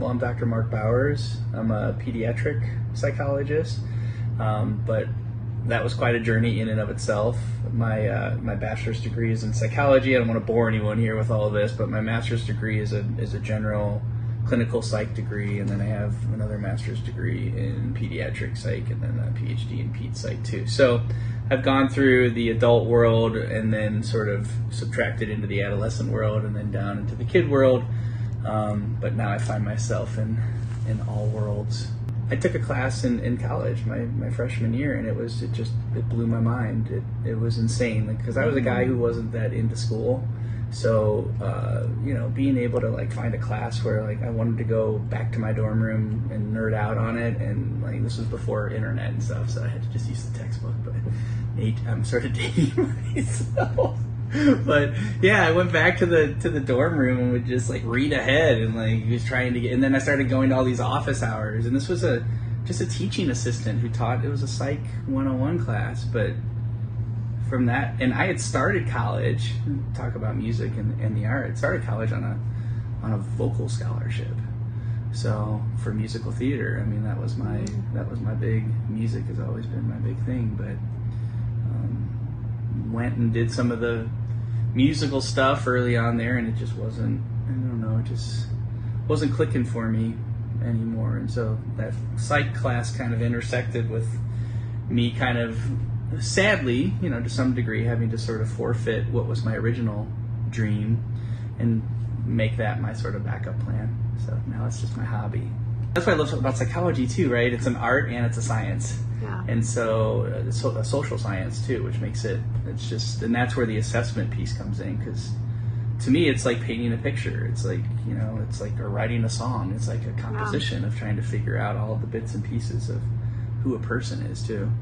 Well, I'm Dr. Mark Bowers. I'm a pediatric psychologist, but that was quite a journey in and of itself. My bachelor's degree is in psychology. I don't want to bore anyone here with all of this, but my master's degree is a general clinical psych degree, and then I have another master's degree in pediatric psych, and then a Ph.D. in ped psych too. So I've gone through the adult world and then sort of subtracted into the adolescent world and then down into the kid world. But now I find myself in all worlds. I took a class in college my freshman year, and it blew my mind. It was insane, because I was a guy who wasn't that into school. So being able to find a class where I wanted to go back to my dorm room and nerd out on it, and this was before internet and stuff, so I had to just use the textbook. But I'm sort of dating myself. But yeah, I went back to the dorm room and would just read ahead and was trying to get. And then I started going to all these office hours, and this was just a teaching assistant who taught. It was a Psych 101 class, but from that, and I had started college. Talk about music and the art. I started college on a vocal scholarship. So for musical theater, I mean that was my big. Music has always been my big thing, but went and did some of the musical stuff early on there, and it just wasn't, it just wasn't clicking for me anymore. And so that psych class kind of intersected with me kind of, sadly, to some degree, having to sort of forfeit what was my original dream and make that my sort of backup plan. So now it's just my hobby. That's what I love about psychology too, right? It's an art and it's a science. Yeah. And so it's a social science too, which makes and that's where the assessment piece comes in, because to me it's like painting a picture. It's or writing a song. It's like a composition of trying to figure out all of the bits and pieces of who a person is too.